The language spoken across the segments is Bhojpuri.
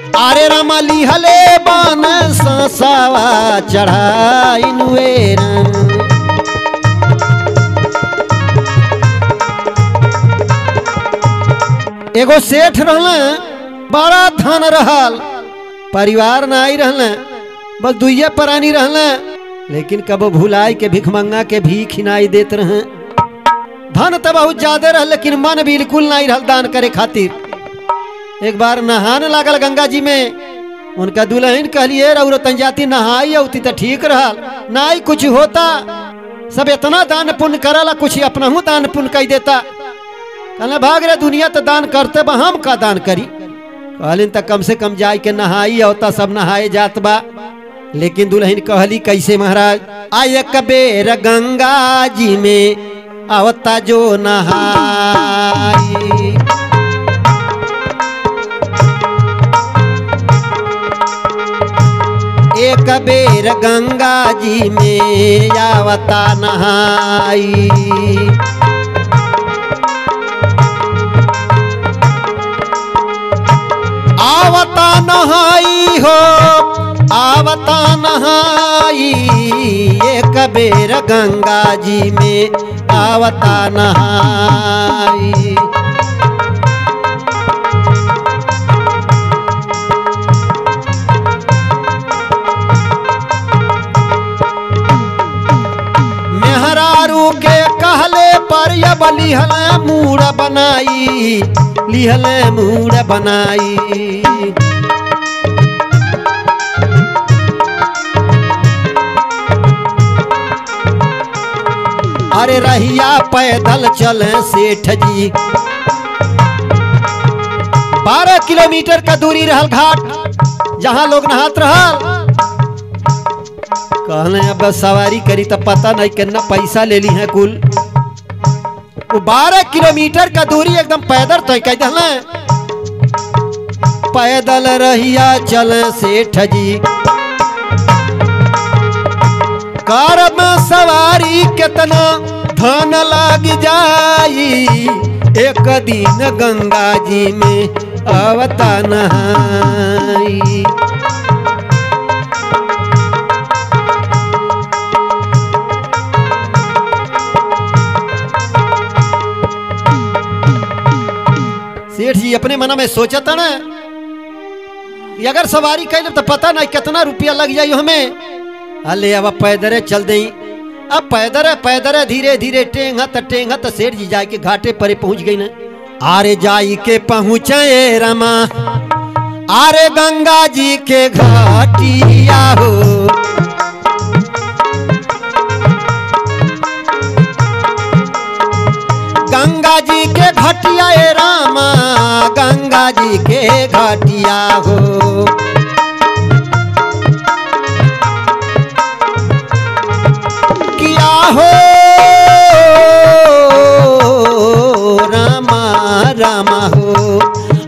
अरे रामा लिहले बान ससावा चढ़ाई नुएरा। एगो सेठ रहले, बड़ा धन रहल, परिवार ना आई रहले, बस दुइये प्राणी रहले, लेकिन कबो भुलाई के भिखमंगा के भीख हिनाई देत रहे। धन तो बहुत ज्यादा रह, लेकिन मन बिल्कुल नहीं रहल दान करे खातिर। एक बार नहाने लागल गंगा जी में, उनका दुल्हन कहलिए रउरो तंजाती नहाई औती तो ठीक रहल, नाई कुछ होता, सब इतना दान पुण्य करला, कुछ अपना दान पुण्य कह देता। कहले भाग रे दुनिया तो दान करते बा, हम का दान करी। कहलिन तो कम से कम जाय के नहाई औता, सब नहाए जात बा। लेकिन दुल्हन कहली कैसे महाराज, आय एक बेर गंगा जी में आवता जो नहाई। एक बेर गंगा जी में आवता नहाई। आवता नहाई हो, आवता नहाई, एक बेर गंगा जी में आवता नहाई। मेहरारू के कहले पर अब लिहले मूड़ बनाई, लिहले मूड़ बनाई। अरे रहिया पैदल चले सेठ जी, 12 किलोमीटर का दूरी रहल घाट जहां लोग नहात रहल। कहने अब सवारी करी तो पता नहीं कितना पैसा ले ली है कुल। वो 12 किलोमीटर का दूरी एकदम पैदल तय कह दिले। पैदल रहिया चले सेठ जी, कार में सवारी कितना धन लाग जाई। एक दिन गंगा जी में आवता नहाई। सेठ जी अपने मन में सोचा था ना कि अगर सवारी कैले तो पता नहीं कितना रुपया लग जाये हमें। अले अब पैदरे चल दई। अब पैदरे धीरे धीरे टेंगत सेठ जी जाके घाटे पर पहुंच गई ना। आरे जाई के पहुंचे रमा, आरे गंगा जी के घाटिया हो। गंगा जी के घाटिया ए रामा, गंगा जी के घाटिया हो। किया हो रामा रामा हो।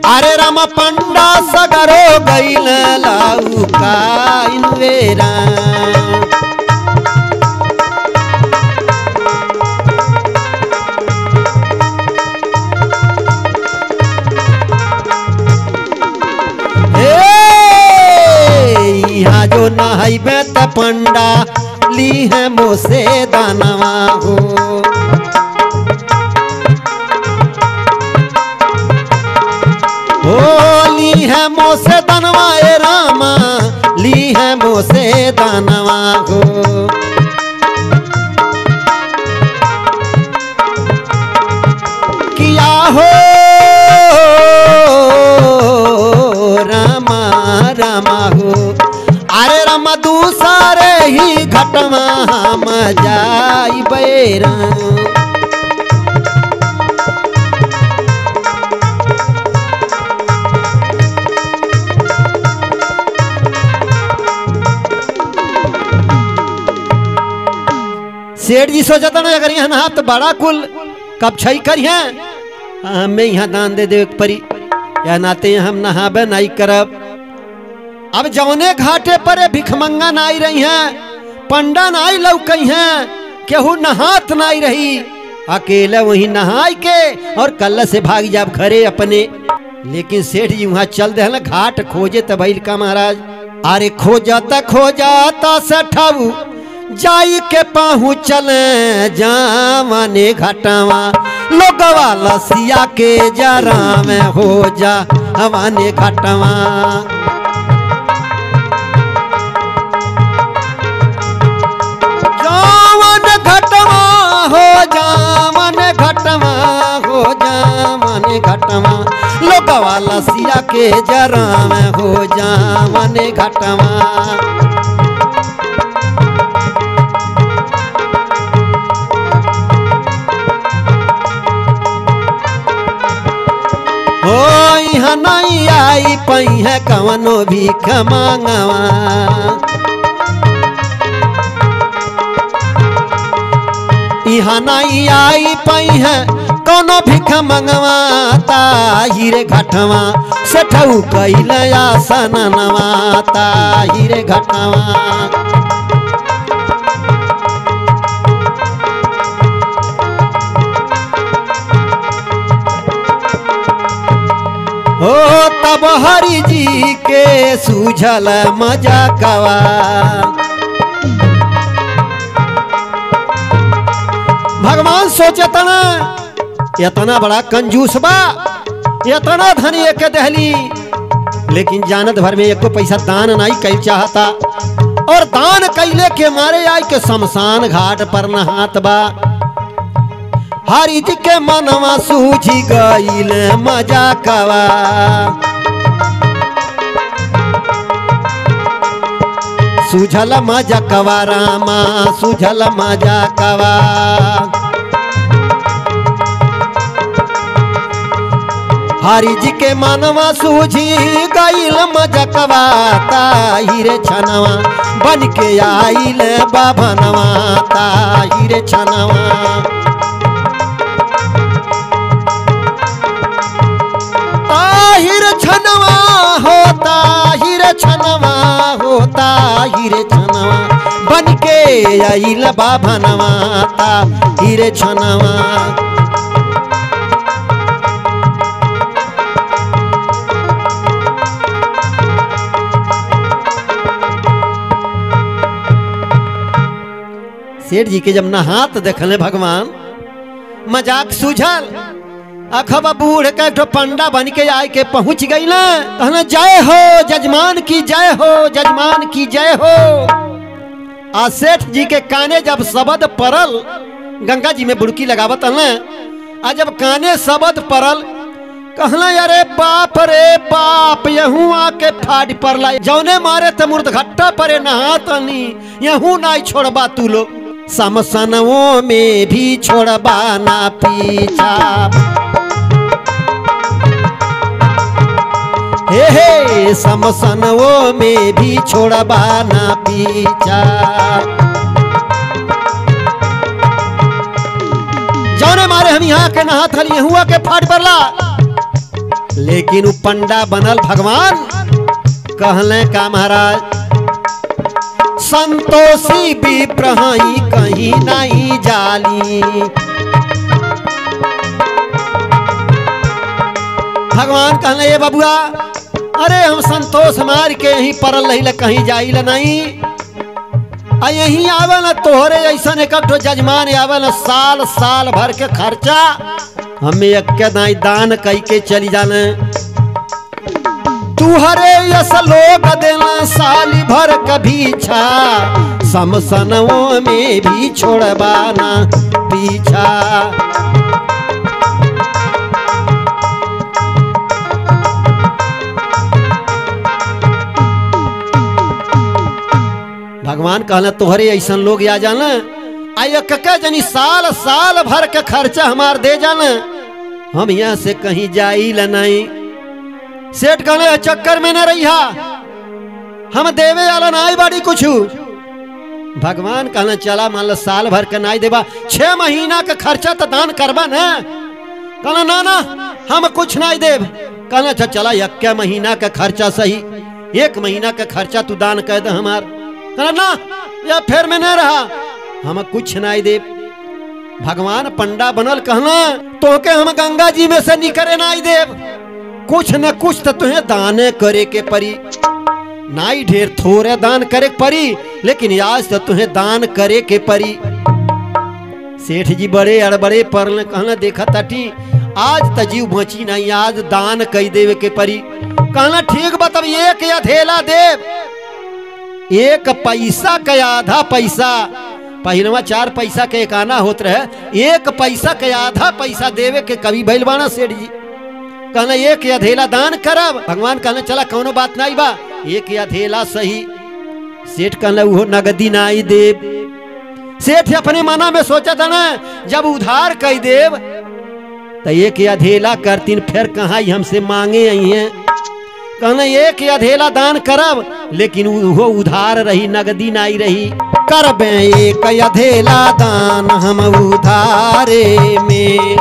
अरे रामा पंडा सगरो गईल लाऊ का इनवेरा। यहाँ जो नहाइबे त पंडा ली है मोसे दानवा हो। ली है मोसे दानवा ए रामा, ली है मोसे दानवा हो। किया हो रामा रामा हो। अरे रामा दूसरे ही घटमा हम जाई बेरा। सेठ जी सोचता ना अगर यहाँ नहा तो बड़ा कुल कब छई करिए, हमें यहाँ दान दे दे परी, या नाते हम नहाबे नहीं करब। अब जौने घाटे पर भिखमंगा नाई रही हैं, पंडा नाई लौकई हैं, केहू नहात नाई रही। अकेले वही नहाई के और कल से भाग जाब घरे अपने। लेकिन सेठ जी वहां चल दे घाट खोजे त भइल का महाराज। अरे खोजता सेठऊ जाई के पहुँचल जावने घाटवा लोगवा लसिया के जरा में हो जा हवाने घाटवा। जावन घाटवा हो जावन घाटवा हो जावन घाटवा लोगवा लसिया के जरा में हो जावन घाटवा। हो यहाँ नहीं आई पई है कवनो भी कमांगवा। यहाँ नहीं आई पई है कौनो भी कमांगवा ताहिरे घाटवा सेठऊ कैल आसनवा ताहिरे घाटवा। हो तब हरि जी के सूझल मजाकवा। भगवान सोचता ना इतना बड़ा कंजूस बा, इतना धन एक दहली, लेकिन जानत भर में एको पैसा दान नहीं कई चाहता। और दान कैले के मारे आई के शमशान घाट पर नहात बा। हरि जी के मनवा सूझी गईल मजाकवा। सूझल मजाकवा रामा सूझल मजाकवा। हरि जी के मनवा सूझी गईल मजाकवा ताहिरे छनवा बन के आइल बाभनवा ताहिरे छनवा। ताहिर छनवा होता हिरे छनवा होता हिरे छनवा बन के आइल बाभनवा ताहिरे छनवा। सेठ जी के जब नहात देखले भगवान मजाक सूझल। अखबा बूढ़ के एक पंडा बन के आए के पहुंच गई ना कहना जय हो जजमान की जय हो जजमान की जय हो। आ सेठ जी के काने जब शब्द परल गंगा जी में बुड़की लगावत ना आ जब काने शब्द परल कहना अरे रे बाप यहू आके फाड़ परला जौने मारे त मुर्दघट्टा परे नहातनी यहू नाई छोड़बा तू लोग। शमशानों में भी छोड़बा ना पीछा। हे शमशानों में भी छोड़बा ना पीछा। जौने मारे हम यहाँ के नहात हली हुआ के फाड़ परला। लेकिन वो पंडा बनल भगवान कहले का महाराज संतोषी भी प्रहाई कहीं नहीं जाली। भगवान कहले ये बबुआ अरे हम संतोष मार के यहीं परल रही कहीं जाइल नहीं। आ यहीं आवे न तोहरे ऐसा एक जजमान आवे न साल साल भर के खर्चा हमें एक दाई दान कई के चली जाने। तुहरे यस लोग देना साली भर कभी छा शमशानों में भी छोड़बा ना पीछा। भगवान कहला तोहरे ऐसा लोग आ जाना आय कके जनी साल साल भर के खर्चा हमार दे जाना हम यहाँ से कहीं जाइल नहीं। सेठ कहले चक्कर में न रही हम देवे वाला नाई बाड़ी कुछ। भगवान कहना चला मान लो साल भर के नाई देबा 6 महीना का खर्चा तो दान करबा ना। कहना ना ना हम कुछ नहीं देव। कहना अच्छा चला 1 महीना का खर्चा सही 1 महीना का खर्चा तू दान कर दे हमार। कहना ना या फिर में न रहा हम कुछ नहीं देव। भगवान पंडा बनल कहना तो के हम गंगा जी में से निकरे नहीं देव। कुछ न कुछ तो तुम्हें दाने करे के परी, नाई ढेर थोड़े दान करे के परी, लेकिन आज तो तुम्हें दान करे के परी। सेठ जी बड़े अड़बड़े परल, कहना देखा ताटी आज तो जीव बची नहीं, आज दान कई देवे के परी। कहना ठीक बताब, एक अधेला देव, एक पैसा के आधा पैसा, पहिलवा 4 पैसा के एक आना होत रहे, 1 पैसा के आधा पैसा देवे के कभी भइल बाना सेठ जी। कहना एक अधेला दान करब। भगवान कहना चला कौनो बात नहीं बा, एक अधेला सही। सेठ कहना वो नगदी नाई देव। सेठ अपने मना में सोचा था ना, जब उधार कई देव तो एक अधेला करतीन, फिर कहाँ हमसे मांगे आई हैं। कहना एक अधेला दान करब, लेकिन वो उधार रही, नगदी नाई रही। करबे एक अधेला दान हम उधारे में,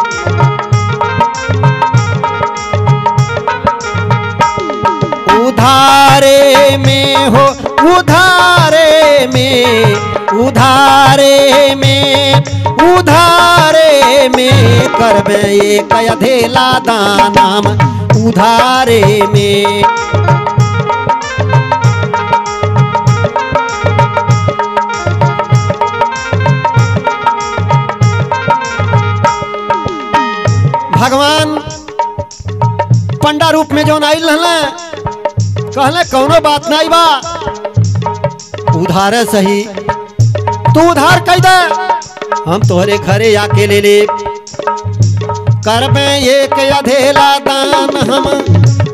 उधारे में हो, उधारे में, उधारे में, उधारे में करबे एक अधेला दान हम उधारे में। भगवान पंडा रूप में जो आइल रहले, कहले कौनो बात नहीं बा, उधार सही, तू उधार कई दे, हम तोहरे घरे आके ले ले। करबे एक अधेला दान हम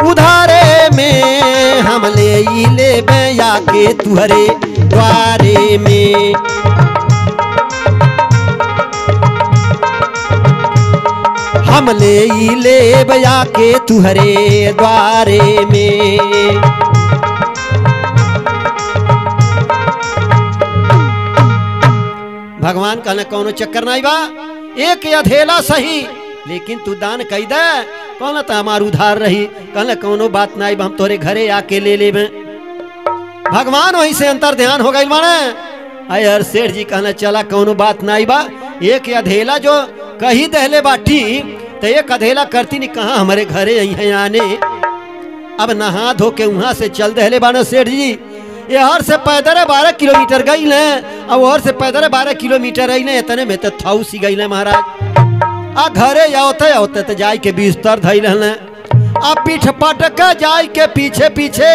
उधारे में, हम ले लेबे आके तुहरे द्वारे में। हम ले लेबे आके तुहरे द्वारे में। भगवान कहने कौनो चक्कर नहीं बा, एक अधेला सही, लेकिन तू दान कई दे, कौन तो हमार उधार रही। कहने कौनो बात नहीं बा, हम तोरे घरे आके ले लेबे। भगवान वहीं से अंतर ध्यान हो गई माने। अयर सेठ जी कहने चला कौनो बात नहीं बा, एक अधेला जो कही दहले बाटी, तो एक अधेला करती नहीं, कहाँ हमारे घरे यहीं आने। अब नहा धो के वहां से चल दहले बाने सेठ जी। ये हर से पैदल 12 किलोमीटर गई ले, अब हर से पैदल 12 किलोमीटर आई ने, इतने में तो थाऊ सी गई महाराज। आ घरे आवते आवते तो जाय के बिस्तर धइल हले, आ पीठ पटक जाय के पीछे पीछे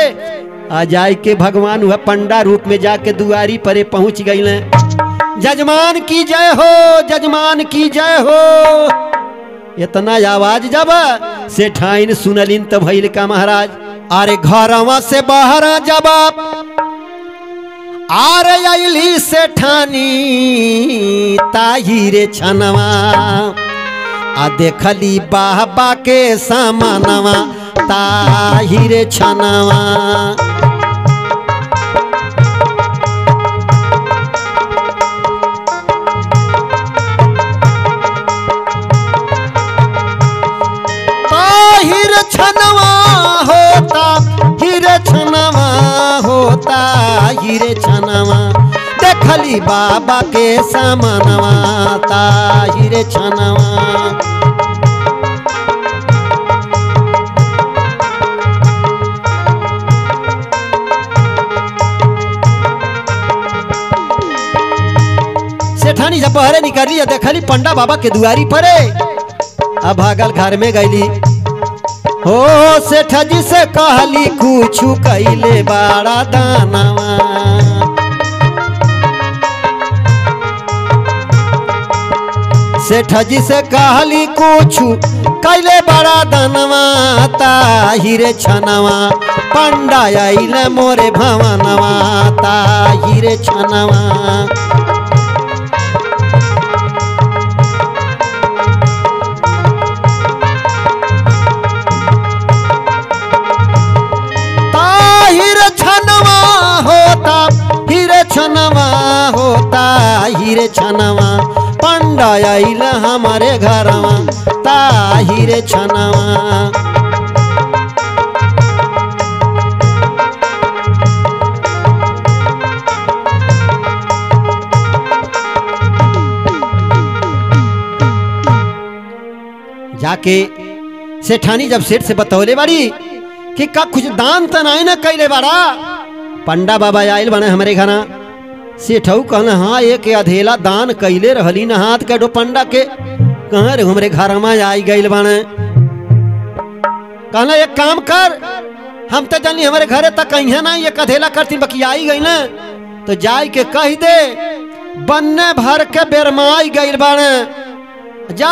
आ जाय के भगवान हुआ पंडा रूप में जाके दुआरी परे पहुंच गई ले। जजमान की जय हो, जजमान की जय हो। इतना आवाज जब सेठाइन सुनलिन तो भइल का महाराज, अरे घरवा से बाहर जब आरे अली सेठानी ताहिरे छनवा, आ देखली बाबा के सामनवा ताहिरे छनवा। ताहिर छनवा होता, हिरे छनवा होता, हिरे छनवा देखली बाबा के सामनवा ताहिरे छनवा। सेठानी जब बहरे निकली देखली पंडा बाबा के दुआरी परे, अब भागल घर में गईली। हो सेठ जी से कहली कुछ कैले बड़ा दानवा, सेठ जी से कहली कुछ कैले बड़ा दानवा ताहिरे छनवा। पंडा आइले मोरे भवनवा ताहिरे छनवा। छनवा होता हिरे छनवा, पंडा आइला हमारे घरवा ताहिरे छनवा। जाके सेठानी जब सेठ से बतौले बाड़ी कि का कुछ दान तनाई न कैले बाड़ा। पंडा बाबा आयल बने हमारे घरा। सेठऊ कहना हाँ एक अधेला दान कैले रहली न हाथ के डो पंडा के कहाँ रे हमारे घर में आई गईल बने। कहना एक काम कर, हम तो जानी हमारे घरे तक कहीं ना ये अधेला करती बाकी आई गई ना तो जाय के कह दे बन्ने भर के बेरमाई गईल बने जा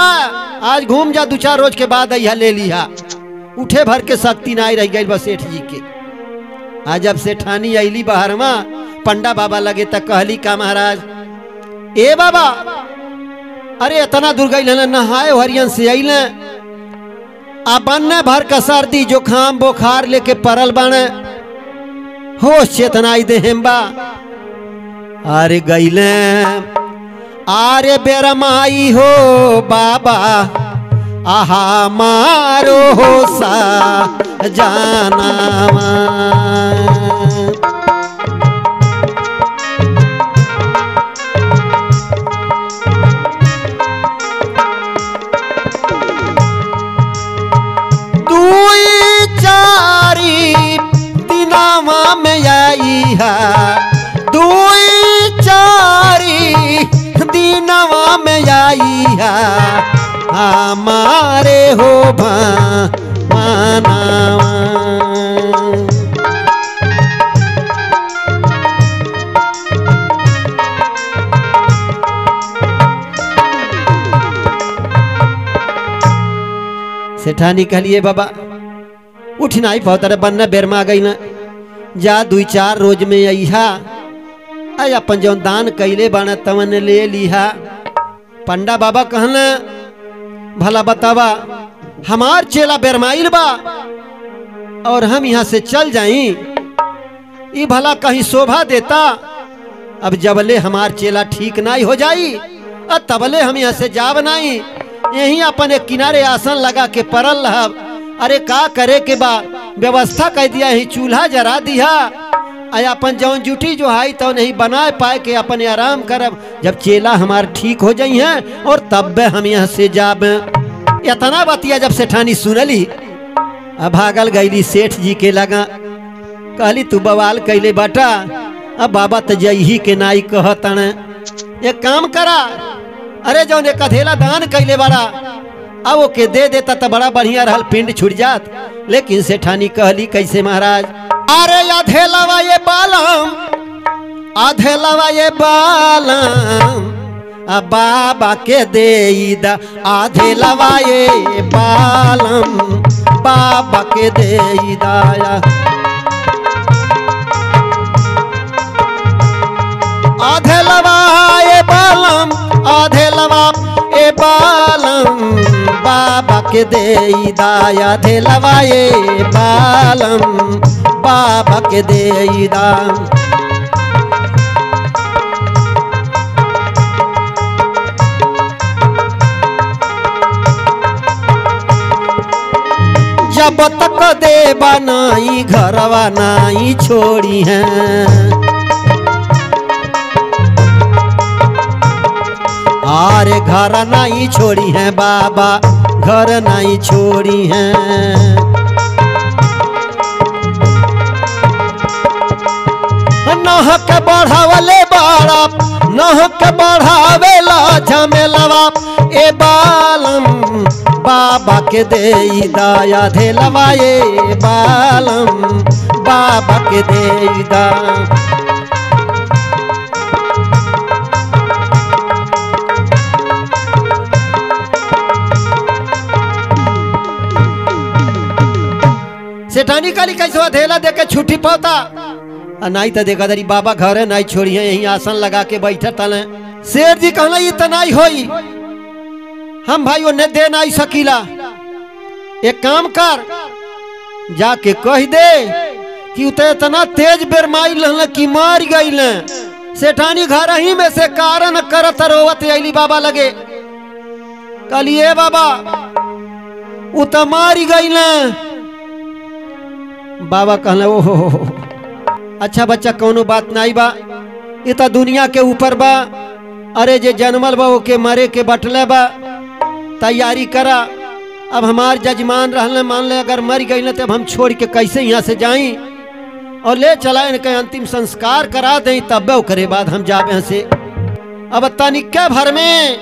आज घूम जा 2-4 रोज के बाद अहिया ले लिहा। उठे भर के शक्ति ना रह गई बस सेठ जी के। आज जब सेठानी अली बाहर में पंडा बाबा लगे तक कहली का महाराज ए बाबा अरे इतना दूर गई नहाए हरियन से अल आ बन्ने भर का सर्दी जुखाम बुखार लेके परल बने होश चेतनाई दे हेम्बा। अरे गईले आरे बेरमाई हो बाबा आहा मारो हो सा जाना दुई चारी दिनावा में आई है दुई चारी दिनवा में आई है हमारे हो माना। सेठानी कहलिए बाबा उठ नहीं पाता रे बन्ना बेरमा गई ना जा 2-4 रोज में अहा अय अपन जो दान कैले बाना तवन ले लिहा। पंडा बाबा कहना भला बतावा हमार चेला बेरमाइल बा और हम यहाँ से चल जाई ई भला कहीं शोभा देता। अब जबले हमार चेला ठीक नहीं हो जाई तबले हम यहाँ से जाब नहीं यहीं अपन एक किनारे आसन लगा के परल रहब। अरे का करे के बा व्यवस्था कर दिया ही चूल्हा जरा दिया आय अपन जौन जुटी जो हाई तो नहीं बना पाए के अपने आराम करब जब चेला हमार ठीक हो जाई हैं और तब हम यहाँ से जाब। इतना बतिया जब सेठानी सुनली अब भागल गईली सेठ जी के लगा कहली तू बवाल कैले बाटा अब बाबा तो जही के नाई कहतन एक काम करा अरे जौन एक अधेला दान कैले बाड़ा अब वो के दे देता तो बड़ा बढ़िया रहल पिंड छुट जात। लेकिन सेठानी कहली कैसे महाराज अरे अधेलवा ये बालम अधेलवा ये बालम बाबा के दे दा अधेलवा ये बालम बाबा के दे दाया अधेलवा ये बालम अधेलवा ए बालम बाबा के दे दाया अधेलवा ये बालम बाबा के दे दा। जब तक दे बनाई घरवा नाई छोड़ी हैं आरे घर नहीं छोड़ी हैं बाबा घर नहीं छोड़ी हैं। नहक बढ़ावले बाड़ा नहक बढ़ावेला झमेलवा ए बालम बाबा के दे दाया धेलवा ए बालम बाबा के दे दा। सेठानी काली कैसे धेला दे के छुट्टी पाता नहीं तो देखा दरी बाबा घर है नहीं छोड़ी है यहीं आसन लगा के बैठे तले। शेर जी कहना ये तो नहीं होई हम भाई वो दे नहीं सकीला एक काम कर जाके कह दे कि उते इतना तेज बेरमाई लहन कि मार गई सेठानी घर ही में से कारण करत रोवत अली बाबा लगे कहलिए बाबा उत मारी गई बाबा कहला ओहो अच्छा बच्चा कोनो बात नहीं बा ये तो दुनिया के ऊपर बा अरे जे जन्मल बा ओके मरे के बटले बा तैयारी करा अब हमार जजमान रहने मान ले अगर मर गई न तब हम छोड़ के कैसे यहाँ से जाई और ले चला इनके अंतिम संस्कार करा दें तब करे बाद हम जाबे यहाँ से। अब तनिके भर में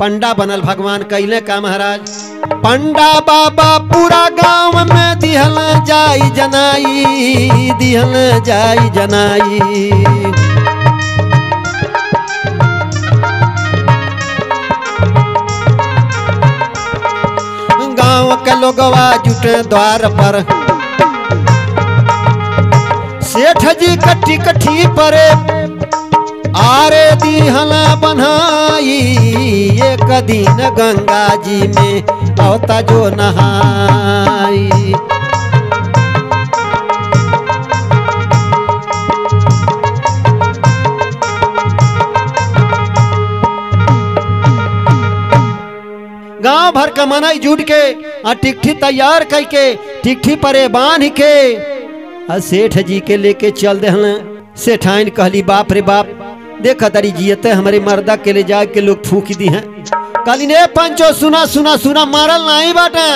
पंडा बनल भगवान कैले का महाराज। पंडा बाबा पूरा गांव में दिहल जाई जनाई, दिहल जाई जनाई। गांव के लोगवा जुटे द्वार पर, सेठ जी कट्ठी कट्ठी परे आरे दिहल बनाई। एक दिन गंगा जी में औता जो नहाई। गांव भर का मनाई जुट के टिकठी तैयार करके टिकठी परे बांध के सेठ जी के लेके चल दे। सेठाइन कहली बाप रे बाप देखा तारी जियते हमारे मर्दा के ले जा के लोग फूक दी हैं। कहली ने पंचो सुना सुना सुना मारल नहीं बाटे,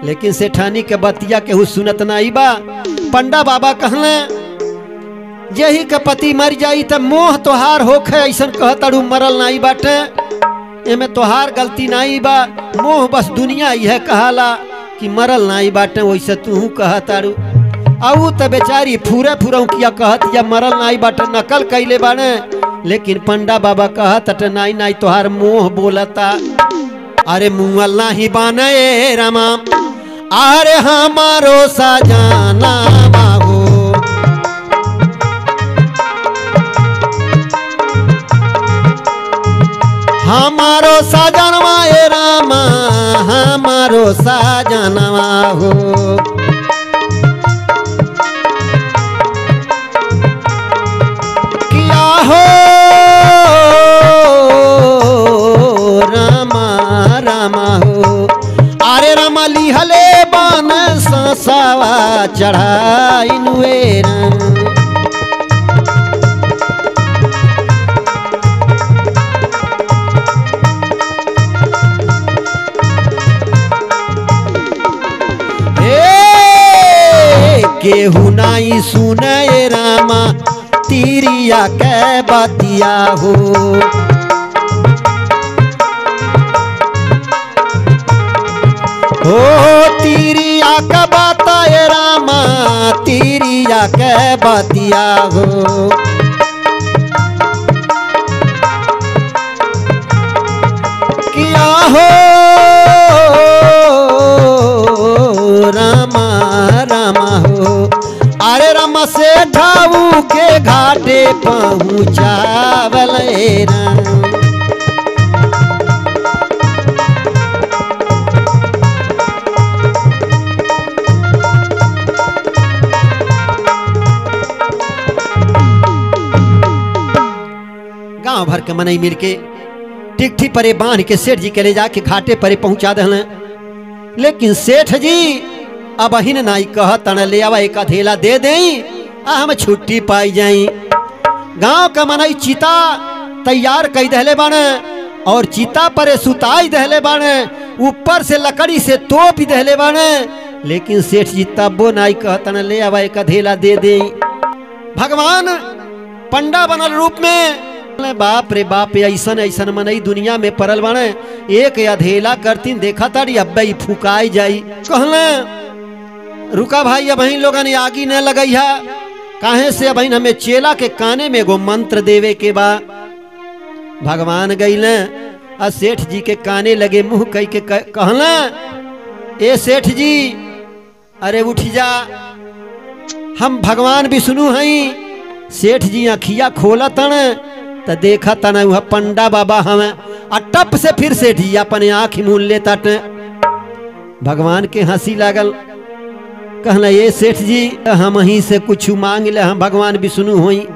लेकिन सेठानी के बतिया केहू सुनत नहीं बा। पंडा बाबा कहले यही के पति मर जाई त मोह तोहार होखे ऐसा कहताड़ू मरल नहीं बाटे, एमे तोहार गलती नहीं बा। मोह बस दुनिया यह कहाला कि मरल नहीं बाटे, वैसे तू कहताड़ू। आऊ त बेचारी फूरे फुरऊ किया कहत या मरल नहीं बाटे नकल कैले बाने, लेकिन पंडा बाबा कहत नहीं नहीं तोहार मोह बोलता। अरे मुँहल नहीं बाने रामा, अरे हमारो सजाना हो। हमारो सजनवा ए रामा, हमारो सजनवा हो। हो रामा रामा हो। अरे रामा लिहले बन ससावा चढ़ाई नुएरा। केहू नहीं सुने रामा तीरिया के बतिया हो। तीरिया के बताए रामा, तीरिया के बतिया हो। किया हो रामा रामा हो। अरे रामा से ठाऊ के घाटे पहुँचावल राम। गांव भर के मनई मिल के टिकठी परे बांध के सेठ जी के ले जाके घाटे परे पहुंचा दे। लेकिन सेठ जी अब अहिन नाई कह तन ले आवा एक अधेला दे दे हम छुट्टी पाई जाई। गांव का मनई चिता तैयार कई दहले बाने और चिता परे सुताई दहले बाने, ऊपर से लकड़ी से तोप दहले बाने। लेकिन सेठ जी तब्बो नाई कह तन ले आवा एक अधेला दे दे। भगवान पंडा बनल रूप में बाप रे बाप ऐसन ऐसन मनई दुनिया में परल बाने। एक अधेला करतीन देखा ताड़ी अब्बे फुकाई जाई। कहले रुका भाई अब लोगन आगी न लगई है, काहे से अब हमें चेला के काने में एगो मंत्र देवे के बा। भगवान गईले आ सेठ जी के काने लगे मुंह कई के कहला ए सेठ जी अरे उठ जा, हम भगवान विष्णु हई। सेठ जी अखिया खोला तन त देखा तन वह पंडा बाबा हमें अटप से फिर सेठ जी अपने आँख मूल ले तट। भगवान के हंसी लागल। कहना ये सेठ जी हम ही से कुछ मांग ले, हम भगवान विष्णु होई,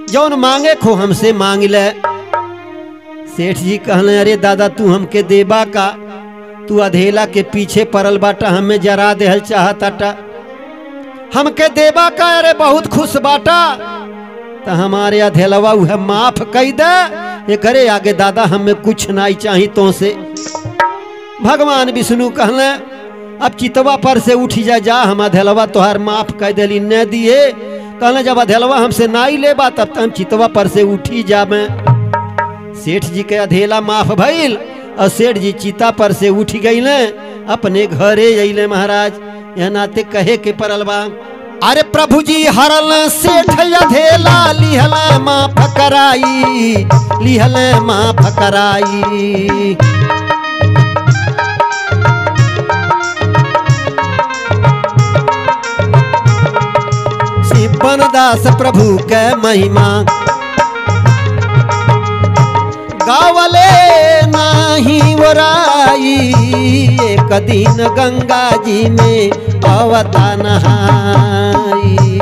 जौन मांगे खो हमसे मांग ले। सेठ जी कहले अरे दादा तू हमके देबा का, तू अधेला के पीछे परल बाटा, हमें जरा देहल चाहता, हमके देबा का। अरे बहुत खुश बाटा, तो हमारे अधेलवा वह माफ कई दे। ये करे आगे दादा हमें कुछ नहीं चाहिए तो से। भगवान विष्णु कहले अब चितवा पर से उठी जा हम अधेलवा तोहार माफ कर दिली न दिए। कहले जब अधेलवा हमसे नाई लेबा तब हम चितवा पर से उठी जाबे। सेठ जी के अधेला माफ भइल और सेठ जी चिता पर से उठ गईले अपने घरे अइले। महाराज यह नाते कहे के परल बा अरे प्रभु जी हरल सेठ अधेला लिहल माफ कराई, लिहल माफ कराई। बनदास प्रभु के महिमा गावले नाही वराई। एक दिन गंगा जी में अवता नहाई।